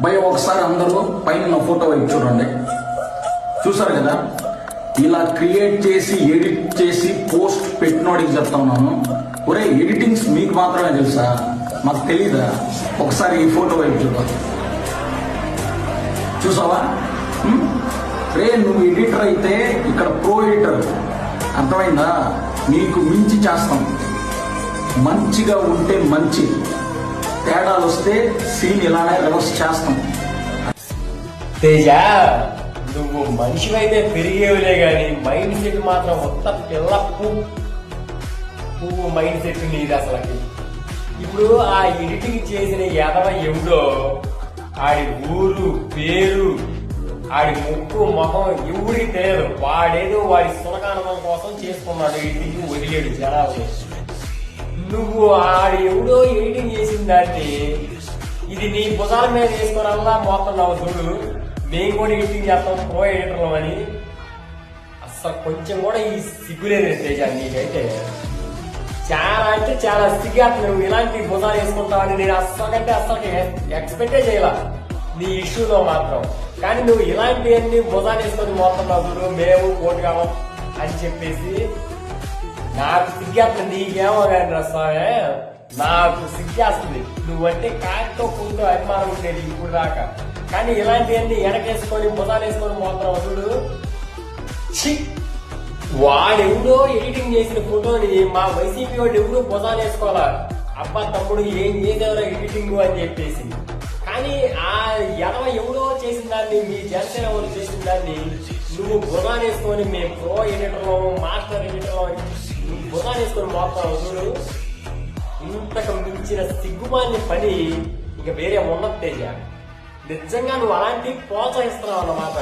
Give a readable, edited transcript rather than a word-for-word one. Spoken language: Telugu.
భయ ఒకసారి అందరూ పైన నా ఫోటో వైపు చూడండి. చూసారు కదా, ఇలా క్రియేట్ చేసి ఎడిట్ చేసి పోస్ట్ పెట్టినోడికి చెప్తా ఉన్నాను, ఒరే ఎడిటింగ్స్ మీకు మాత్రమే తెలుసా, మాకు తెలీదా? ఒకసారి ఈ ఫోటో వైపు చూద్దాం. చూసావా? రే నువ్వు ఎడిటర్ అయితే ఇక్కడ ప్రో ఎడిటర్, అర్థమైందా? నీకు మించి చేస్తాం. మంచిగా ఉంటే మంచి, తేడాలు వస్తే సీన్ ఇలానే రివర్స్ చేస్తాం. తేజ, నువ్వు మనిషివైతే పెరిగేవులే గాని మైండ్ సెట్ మాత్రం మొత్త పిల్ల పువ్వు మైండ్ సెట్ నీది అసలకి. ఇప్పుడు ఆ ఎడిటింగ్ చేసిన ఎదవ ఎవడో, ఆడి ఊరు పేరు ఆడి ముక్కు మొహం ఎవరికి తెలియదు, వాడేదో వాడి సునకానందం కోసం చేసుకున్నాడు ఎడిటింగ్, వదిలేడు జనాలు. నువ్వు ఆడి ఎవడో ఎడిటింగ్ చేసిన దాన్ని ఇది నీ భుజాల మీద వేసుకోవాలా మోస్తున్నావు చూడు. మేము కూడా ఎడిటింగ్ చేస్తాం ప్రో ఎడిటర్లు అని. అసలు కొంచెం కూడా ఈ సిగ్గులేదు తేజ నీకైతే. చాలా అంటే చాలా సిగ్గేస్తుంది. నువ్వు ఇలాంటి భుజాలు వేసుకుంటావని నేను అస్సలంటే అస్సలు ఎక్స్పెక్టే చేయాల నీ ఇష్యూలో మాత్రం. కానీ నువ్వు ఇలాంటివన్నీ భుజాలు వేసుకొని మోస్తున్నావు చూడు, మేము కోటి కావం అని చెప్పేసి నాకు సిగ్గేస్తుంది. నీకేమో కానీ రస్తావే, నాకు సిగ్గేస్తుంది. నువ్వంటే కాటితో కూర్చో అభిమానం ఉండేది ఇప్పుడు దాకా. కానీ ఇలాంటివన్నీ వెనకేసుకొని భుజాలు వేసుకొని మోస్తున్నావు చూడు. వాడెవడో ఎడిటింగ్ చేసిన ఫోటోని మా వైసీపీ వాడు ఎవడో భుజాలు వేసుకోవాలా, అబ్బా తమ్ముడు ఏం చేసేవరా ఎడిటింగ్ అని చెప్పేసి. కానీ ఆ ఎవడో చేసిన దాన్ని, మీ జనసేన వాళ్ళు చేసిన దాన్ని నువ్వు భుజాలు వేసుకొని మేము ప్రో ఎడిటర్లో మాస్టర్ ఎడిటర్లో నువ్వు భుజాలు వేసుకొని మోస్తావు చూడు. ఇంతకు మించిన సిగ్గుమాలిన పని ఇక వేరే ఉన్నది తేజ. నిజంగా నువ్వు అలాంటి ప్రోత్సహిస్తున్నావు అన్నమాట.